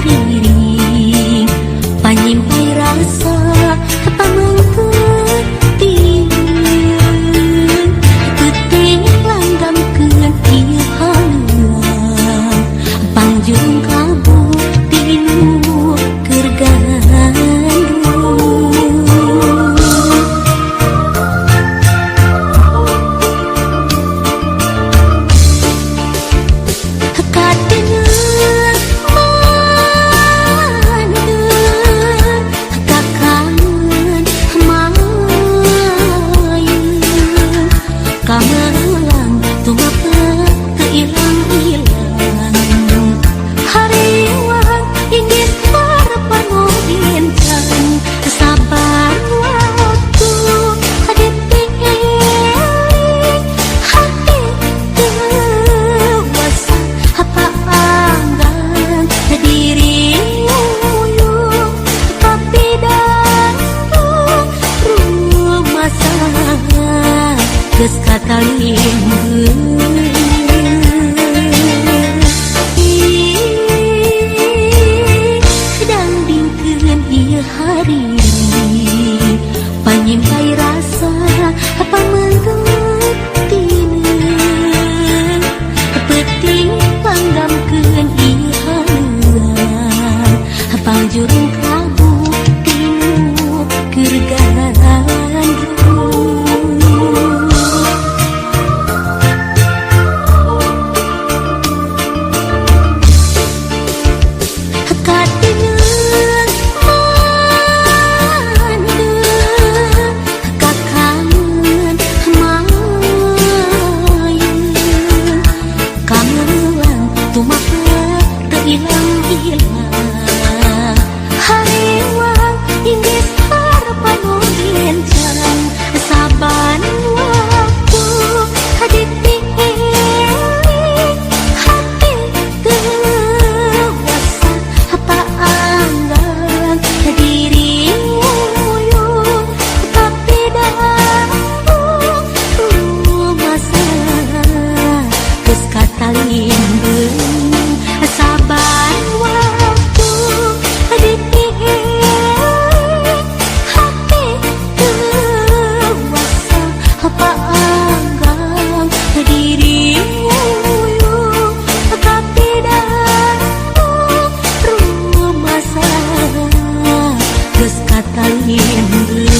hari Panjung kalbu tinu kergandu kadengan mandeng kakangen mayu kamelang tumapet teilang-ilang hariwang inggih harapan bincang sabar waktu hadeting hati dewasa apa anggang diri uyuh tapi dantung rumah sana geus katalingkeun hari panyimpai rasa pamengetina penting panggamkeun ieu haluan pangjurung kalbu tinu keur gandu hilang-hilang hariwang inggih harapan bincang saban waktu haditing hati dewasa apa anggang diri uyuh tapi dantung rumah sana geus katalingkeun sabar waktu dipiring hati dewasa apa anggang diri uyuh tapi dantung rumah sana geus katalingkeun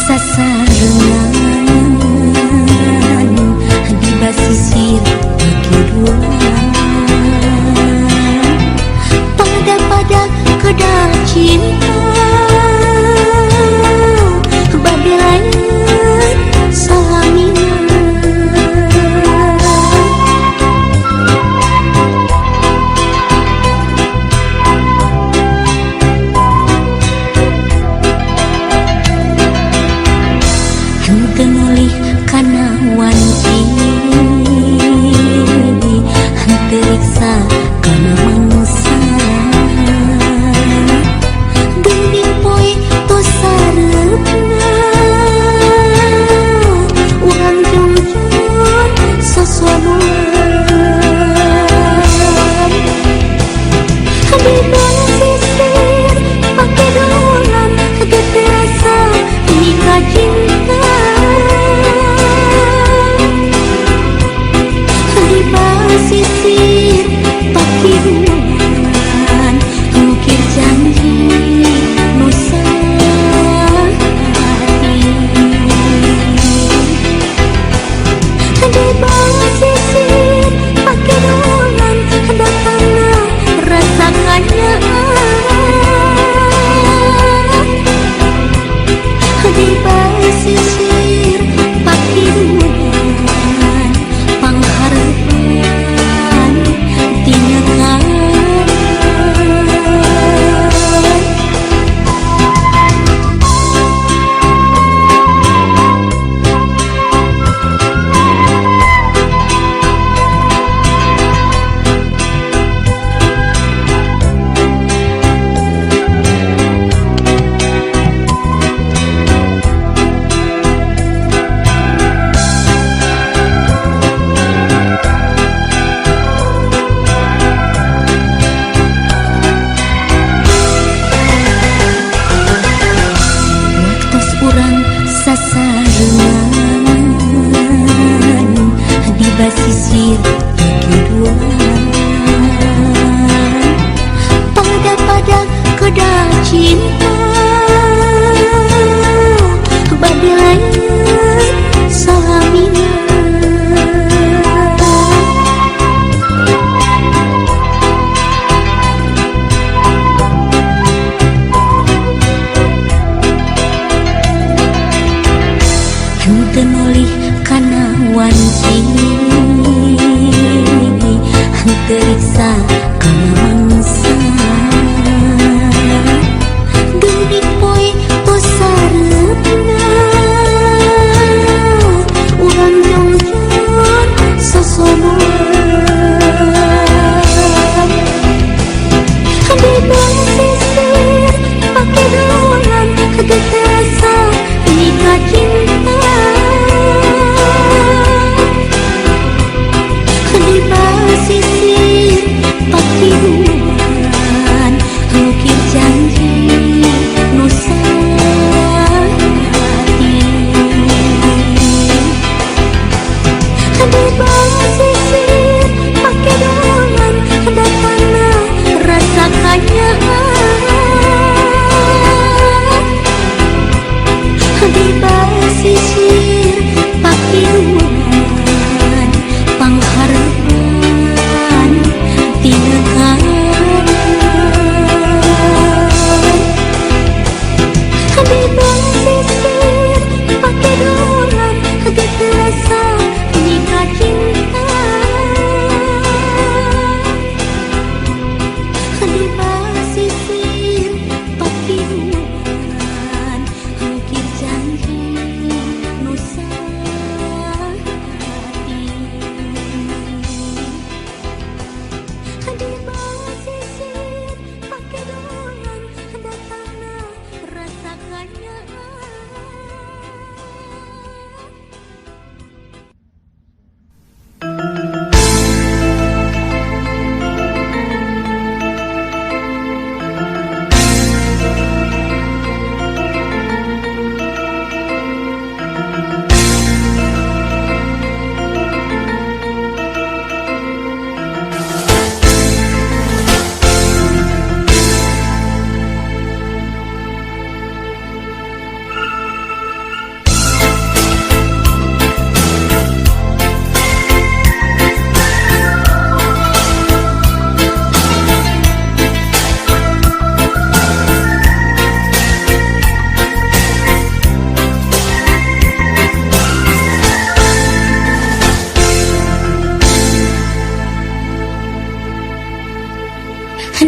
sasarengan di basisir keduaan pada kedal cinta badai salaminan tengalih kana wanci hanteriksa kana mangsa gending poe tos sareupna urang jujur sasonuan di bawah sisir pake dolan keterasa nikah cinta sisir pakai bulan mungkin janji nusa hati di bawah sisir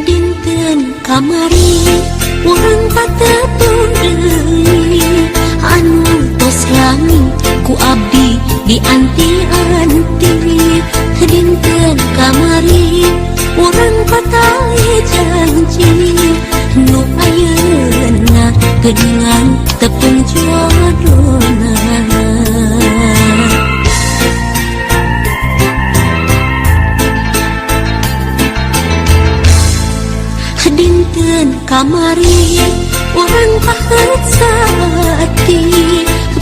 dinten kamari urang patepung deui anu tos lami ku abdi di anti-anti dinten kamari urang patali janji nu ayeuna geuningan tepung jodohna dinten kamari urang pahet saati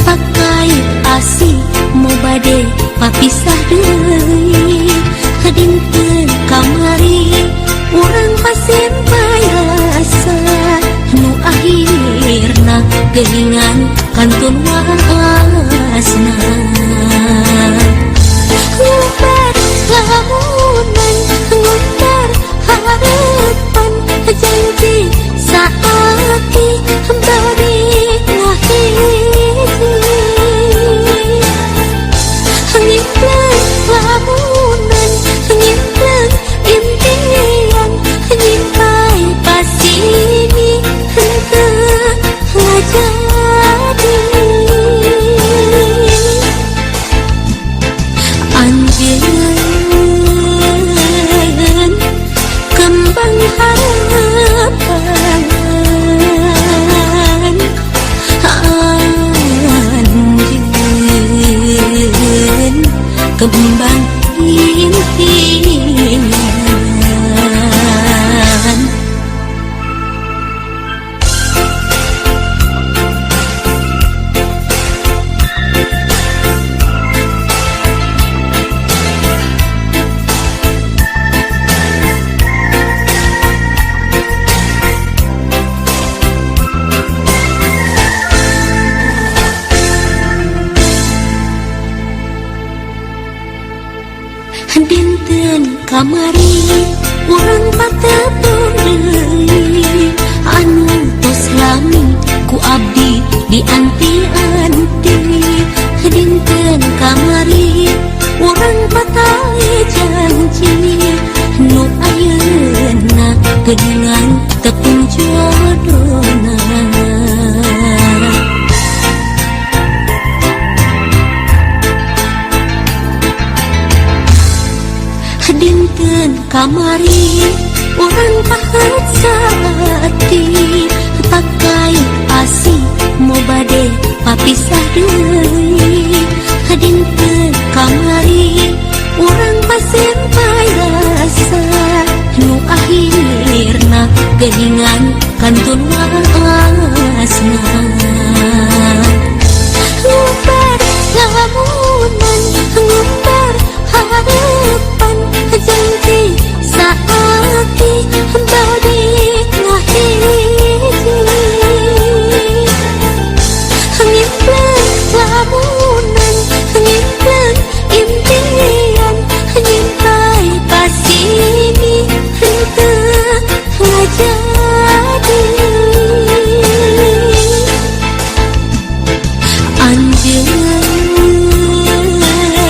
pakai asih mau bade papisah deui dinten kamari urang pasien payasa nu akhirna geuningan kantun waasna ngubar lamunan ngubar harapan janji saati bari ngahiji ngimpleng lamunan ngimpleng impian nyimpai pasini henteu ngajadi anjeun kembang harapan anjeun kembang impian dinten kamari urang patepung deui anu tos lami ku abdi di anti-anti dinten kamari urang patali janji nu ayeuna geuningan tepung jodohna dinten kamari urang pahet saati pakai asih mau bade papisah deui dinten kamari urang pasien payasa nu akhirna geuningan kantun waasna ngubar lamunan ngubar harapan janji saati bari ngahiji ngimpleng lamunan ngimpleng impian nyimpai pasini henteu ngajadi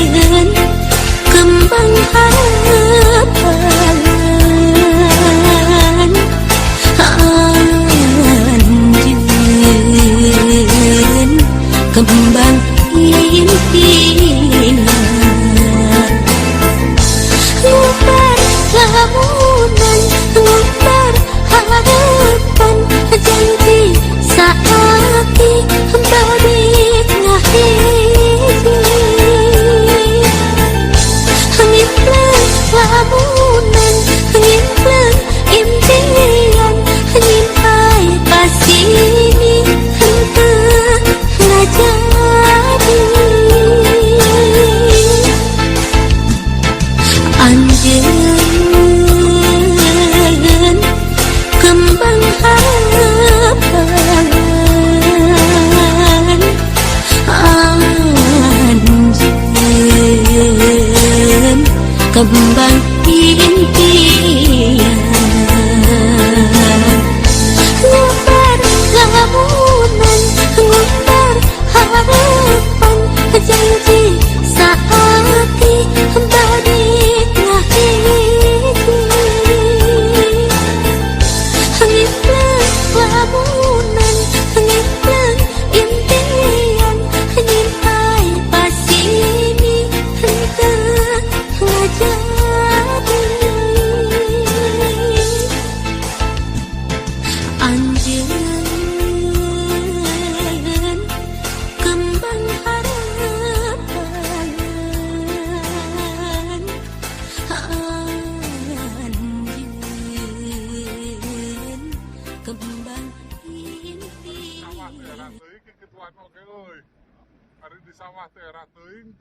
anjeun kembang harapan anjeun kembang impian ngubar lamunan ngubar harapan janji saati bari ngahiji ngimpleng lamunan ngimpleng impian nyimpai pasini henteu ngajadi anjeun kembang harapan anjeun kembang impian ngubar lamunan ngubar harapan janji saati bari ngahiji di sawah teh era teuing.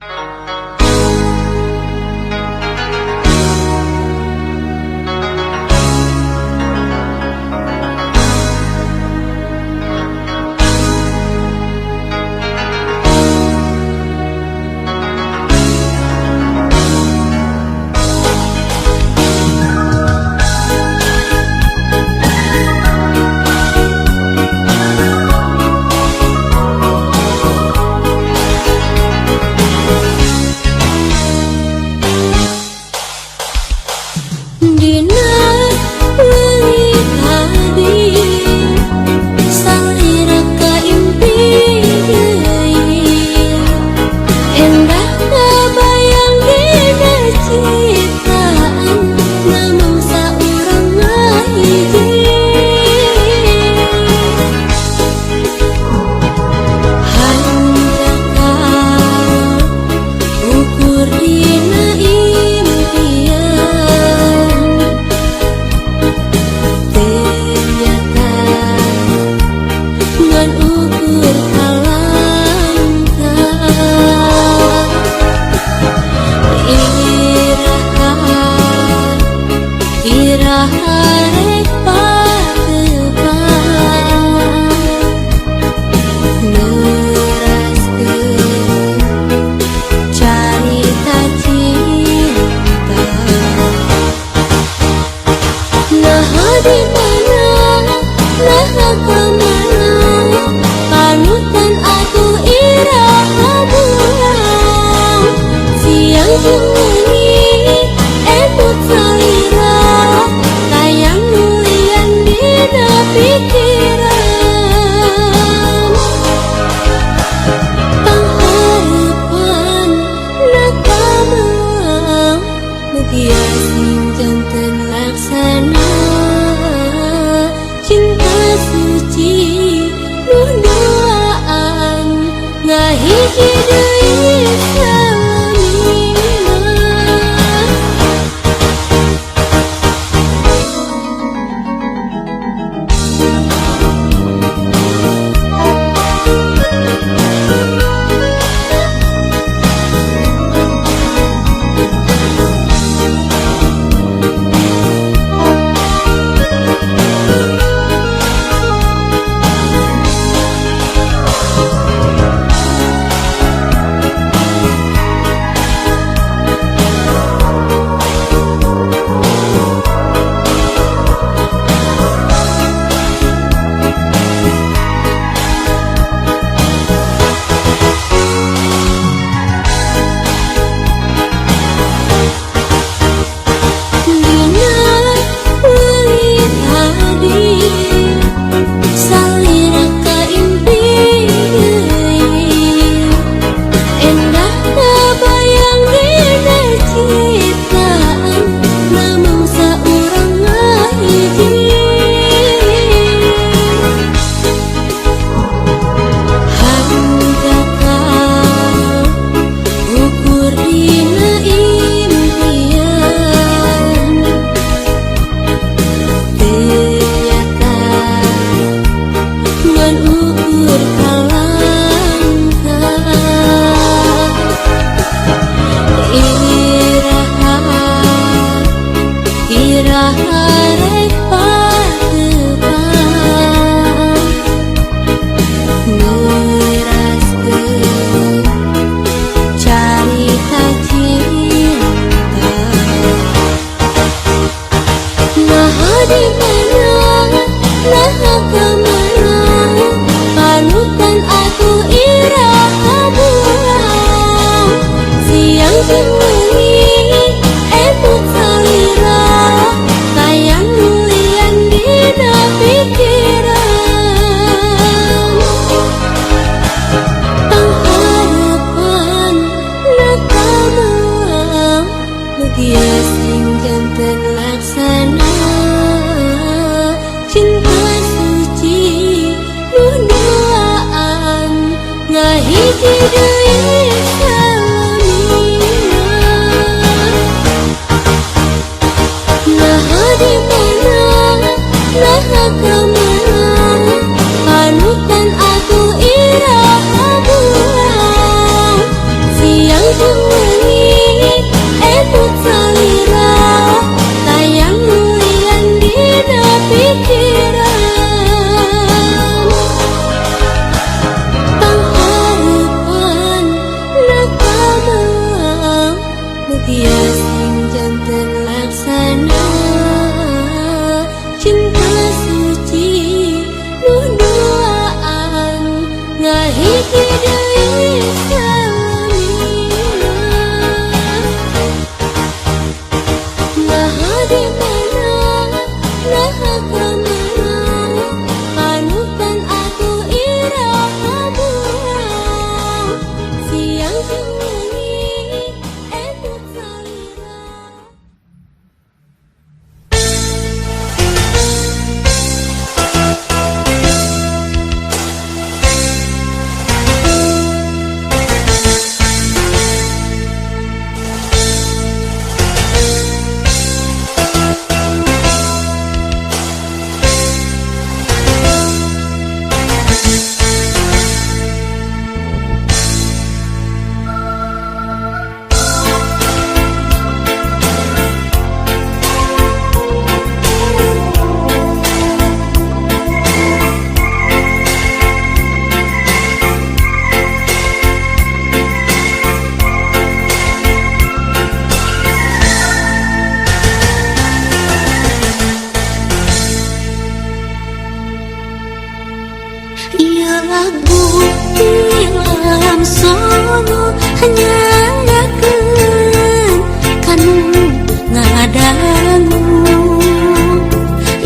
ngadangu.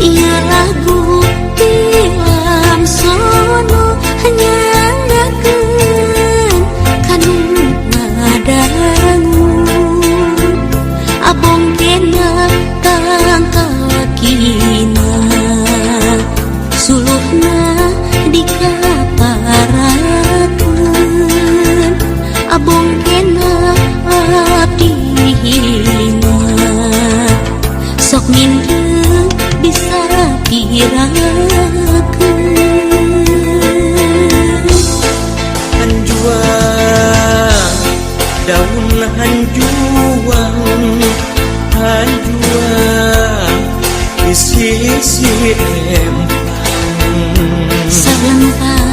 Ieu lagu tilam sono nyangakeun kanu ngadangu. Abong kena tangkakina suluhna dikaparakeun. Abong kena abdina sok mindeng bisa pirakeun. Hanjuang daun hanjuang hanjuang isi empang Salempang